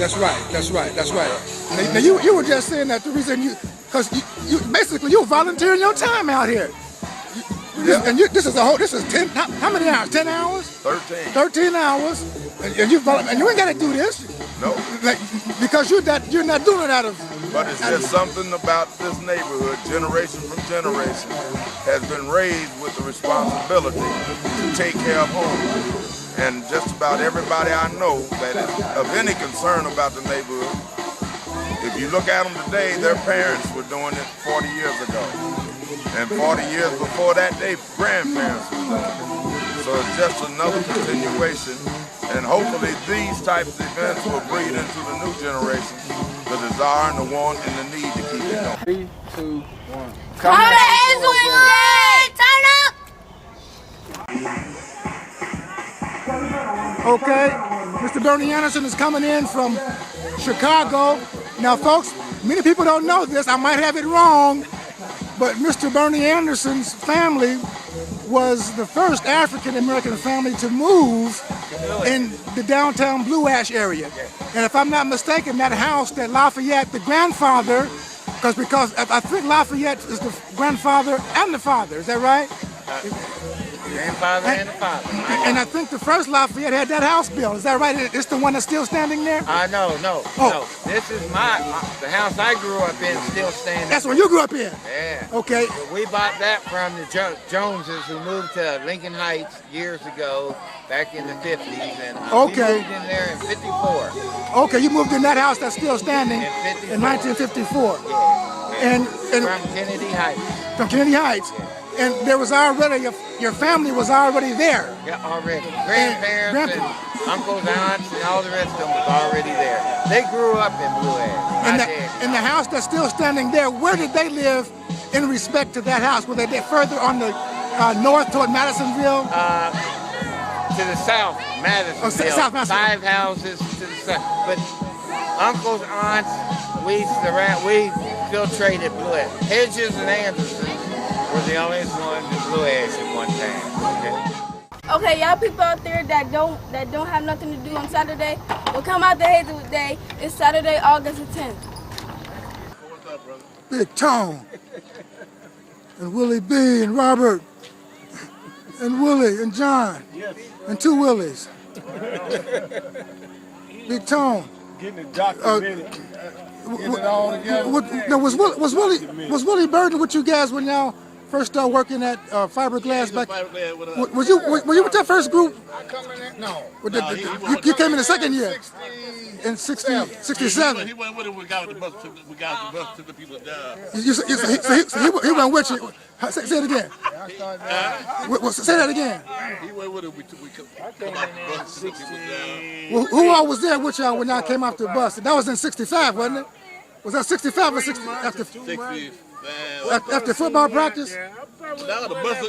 That's right. That's right. That's right. Now you were just saying that the reason because you basically you're volunteering your time out here. And this is 10. How many hours? 10 hours? 13. 13 hours. And you ain't got to do this. No. Because you're not doing it out of. But it's just something about this neighborhood, generation from generation, has been raised with the responsibility to take care of home. And just about everybody I know that is of any concern about the neighborhood, if you look at them today, their parents were doing it 40 years ago. And 40 years before that, their grandparents were doing it. So it's just another continuation. And hopefully these types of events will breed into the new generation the desire and the want and the need to keep it going. 3, 2, 1. Come to Hazelwood! Turn up! Okay, Mr. Bernie Anderson is coming in from Chicago. Now, folks, many people don't know this. I might have it wrong, but Mr. Bernie Anderson's family was the first African-American family to move in the downtown Blue Ash area. And if I'm not mistaken, that house that Lafayette, the grandfather, because I think Lafayette is the grandfather and the father, is that right? Grandfather and the father. And I think the first Lafayette had that house built. Is that right? It's the one that's still standing there? No. This is the house I grew up in, still standing. That's where you grew up in? Yeah. Okay. But we bought that from the Joneses, who moved to Lincoln Heights years ago, back in the 50s. And we moved in there in 54. Okay, you moved in that house that's still standing in 1954. Yeah. And from Kennedy Heights. From Kennedy Heights. Yeah. And there was already, your family was already there. Yeah, already. Grandparents and uncles, aunts, and all the rest of them was already there. They grew up in Blue Ash. And the house that's still standing there, where did they live in respect to that house? Were they further on the north toward Madisonville? To the south, Madisonville. Oh, South Madisonville. 5 houses to the south. But uncles, aunts, we infiltrated Blue Ash. Hedges and Anderson were the only ones in Blue Ash at one time. Okay, y'all people out there that don't have nothing to do on Saturday, well, come out to Hazelwood Day. It's Saturday, August the 10th. What's up, brother? Big Tone, and Willie B, and Robert, and Willie, and John, and 2 Willies. Big Tone. Getting it documented. Getting it all together. Was Willie Burden with you guys when y'all first started working at Fiberglass back? Were you with that first group? I come in there, no. You came in the second year. In 67. He went with it. We got the bus to the people down. He went with you. Say it again. Say that again. He went with it. We come out the bus to the people down. Well, who all was there with y'all when y'all came off the bus? That was in 65, wasn't it? Was that 65 or 60? After football practice? Now the bus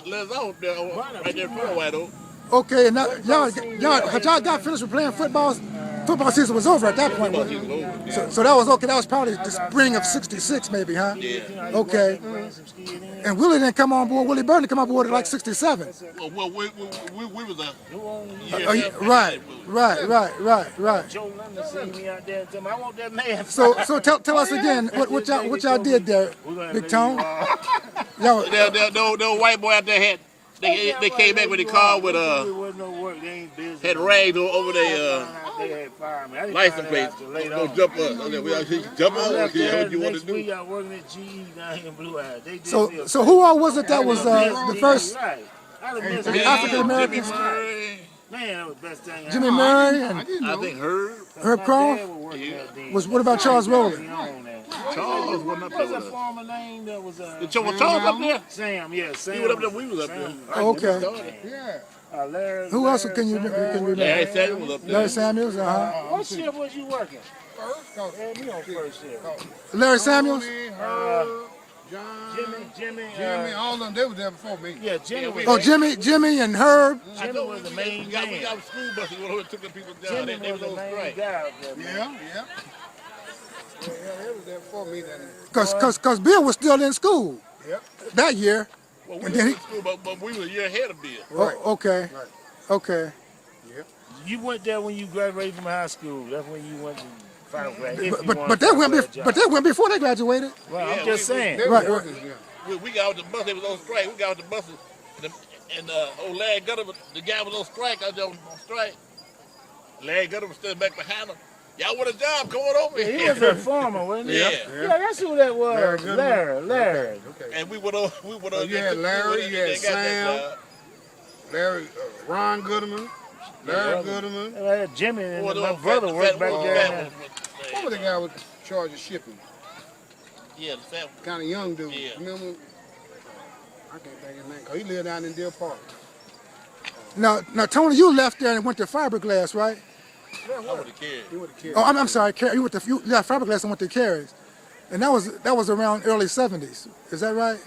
let us out there, right there in front of White Oak. Okay, and now y'all got finished with playing football. Football season was over at that point, wasn't it? So that was okay. That was probably the spring of '66, maybe, huh? Yeah. Okay. And Willie didn't come on board. Willie Burton didn't come on board at like '67. Well, we was Right. Joe London seen me out there and told me, I want that man. So tell us again what y'all did there, Big Tone. The white boy out there had. They came back with the car with had rags over their license plates. Go jump up. We jump up. What you want to do? We are working at GE down here in Blue Ash. So who all was it that was the first African Americans? Man, that was the best thing. Jimmy Murray and I think Herb Croft. What about Charles Rowland? Charles wasn't up there. What's a former name that was Charles up there? Sam, yeah, Sam. He was up there. We was up there. Okay. Yeah. Who else can you remember? Larry Samuels was up there. Larry Samuels, What shift was you working? First. Yeah, me on first shift. Larry Samuels? Jimmy, all of them, they was there before me. Yeah, Jimmy. Oh, Jimmy and Herb. Jimmy was the main guy. We got school buses who took the people down. Jimmy was the main guy. Yeah. They was there before me then. Cause Bill was still in school. Yep. That year. Well, we were in school, but we were a year ahead of Bill. Right. Okay. Yeah. You went there when you graduated from high school. That's when you went to final grade. But they went before they graduated. Well, I'm just saying. Right. We got off the bus. They was on strike. We got off the bus, and old Larry Gutter, the guy was on strike. I was on strike. Larry Gutter was standing back behind him. Y'all want a job? Come on over here. He was a farmer, wasn't he? Yeah. Yeah, that's who that was. Larry. Okay. And we went on. You had Larry, you had Sam, Larry, Ron Goodman, Larry Goodman. I had Jimmy and my brother worked back there. What was the guy with charge of shipping? Yeah, the fat one. Kind of young dude. Yeah. Remember? I can't think of his name. Cause he lived down in Deer Park. Now, Tony, you left there and went to fiberglass, right? I would have cared. He would have killed. Oh, I'm sorry. You left fiberglass and went to Carey's, and that was around early '70s. Is that right?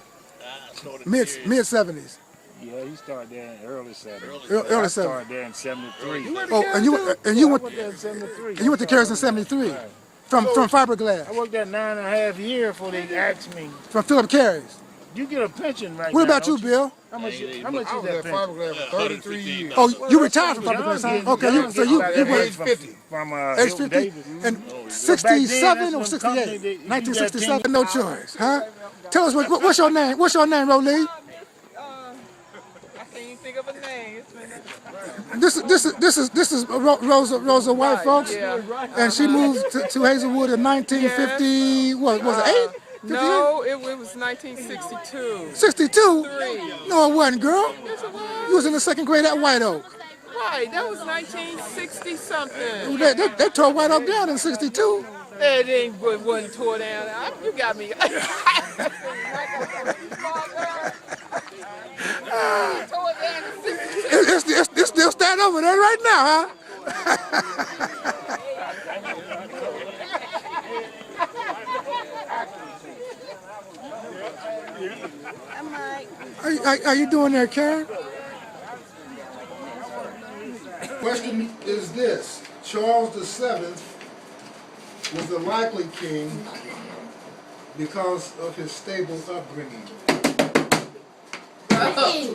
Mid '70s. Yeah, he started there in early 70s. Early I 70s. started there in 73. Oh, and you went there in 73. and you went to Carey's in '73 Right. from fiberglass I worked there 9.5 years before they asked me, from Philip Carey's. you get a pension right What now, about you, don't Bill? How much I is was that at pension? fiberglass for 33 years. Oh, you retired from fiberglass, huh? Okay, you got went age 50. From age Hilton 50 Davis. and But 67 or back then, that's when company 68? that- you 1967. got No choice, huh? Tell us what's your name? What's your name, Rolee? I can't even think of a name. This is Rosa White, folks, and she moved to Hazelwood in 1950. What was it? 8? No, it was 1962. 62? 3. No, it wasn't, girl. Yes, it was. You was in the second grade at White Oak. Right, that was 1960 something. They tore White Oak down in 62. It wasn't tore down. You got me. Tore down in 62. It's still standing over there right now, huh? How you doing there, Karen? Question is this: Charles VII was the likely king because of his stable upbringing.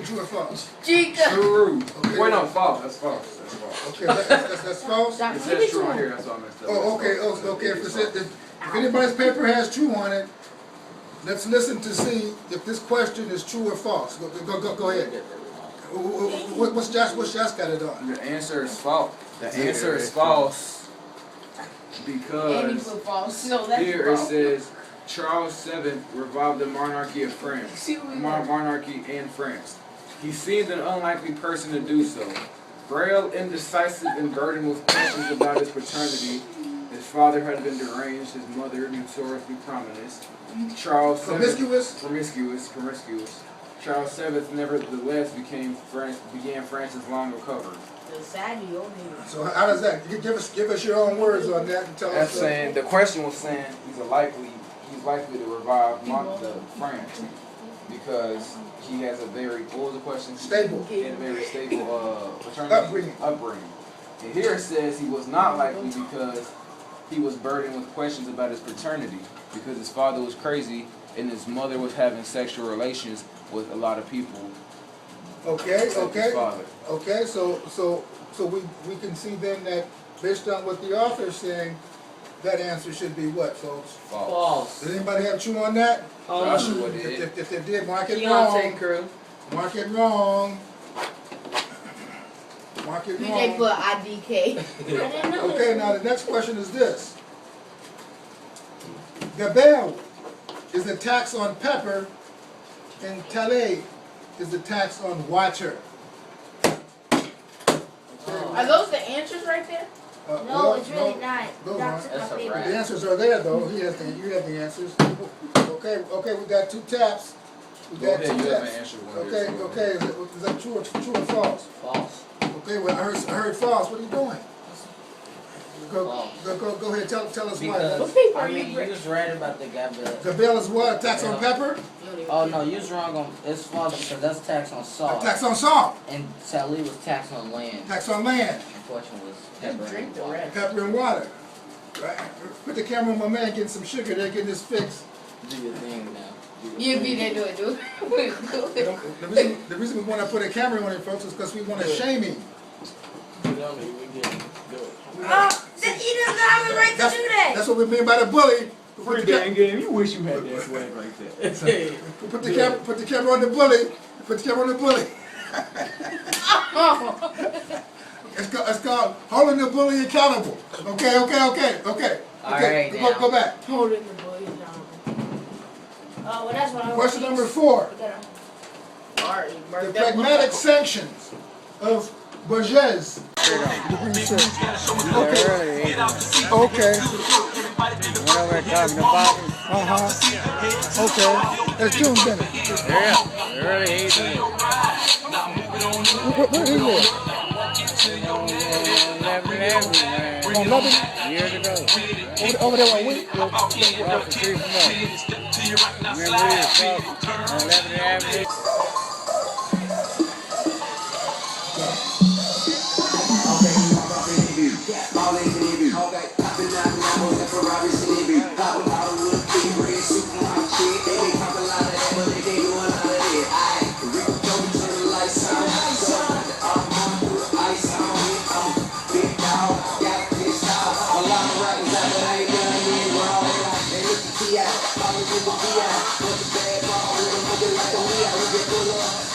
True or false? True. Okay. Wait, no, false. That's false. That's false. Okay, that's false. It says true on here. That's all I messed up. Oh, okay. If anybody's paper has true on it, let's listen to see if this question is true or false. Go ahead. What's Josh got it on? The answer is false. The answer is false because here it says Charles VII revived the monarchy of France. Monarchy in France. He seemed an unlikely person to do so. Frail, indecisive, and burdened with questions about his paternity. His father had been deranged, his mother notoriously promiscuous. Charles VII, promiscuous. Charles VII nevertheless began France's long recovery. So how does that? Give us your own words on that and tell That's us. saying the question was saying he's likely to revive the France because he has a very, what was the question? Stable. He had a very stable paternity upbringing. And here it says he was not likely because he was burdened with questions about his paternity because his father was crazy and his mother was having sexual relations with a lot of people. Okay. So we can see then that based on what the author is saying, that answer should be what, folks? False. Does anybody have true on that? Joshua did. If they did, mark it wrong. Crew. Mark it wrong. Mark it They wrong. put IDK. Okay, now the next question is this. Gabelle is the tax on pepper, and Calais is the tax on water. Are those the answers right there? No, it's really not. Those That's aren't. my The favorite. answers are there though. You have the answers. Okay, we got 2 taps. We Go got ahead, 2 you haven't taps. answered one. Okay. Is that true or false? False. Okay, well I heard false. What are you doing? Go ahead. Tell us why. What paper I are mean, you you reading? was right about the Gabelle. Gabelle is what? A tax on pepper? Oh no, you was wrong on. It's false because that's tax on A salt. tax on salt. And Sally was tax on land. Tax on land. The question was Just pepper drink and the water. rest. Pepper and water. Right? Put the camera on my man getting some sugar there, getting this fixed. Do your thing now. You be there, do it. The reason we want to put a camera on it, folks, is because we want to shame him. He doesn't have the right to do that. That's what we mean by the bully. Free dang game. You wish you had that swag right there. Put the camera on the bully. Put the camera on the bully. It's called holding the bully accountable. Okay. All right, Go back. Holding the bully down. Oh, well, that's what I want. Question number 4. Alright, The pragmatic sanctions of Borges. Okay. Whatever we're talking about. Okay. That's June Bennett. Yeah, early 80s. Where he live? 11 years ago. Over there on Wheat? Across the street from us. Remember we was on 11th Avenue?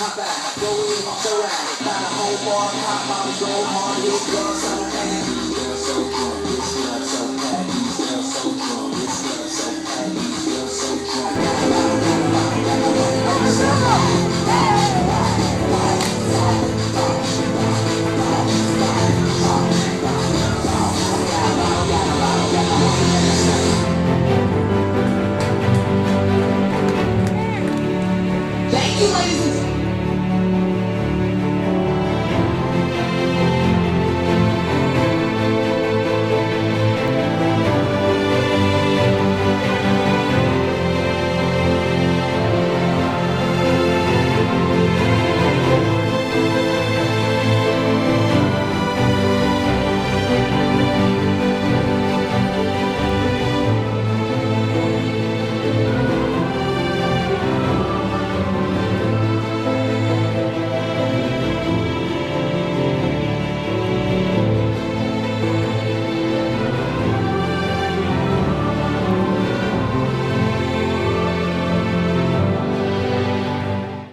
Hop out, go hard, hit girls,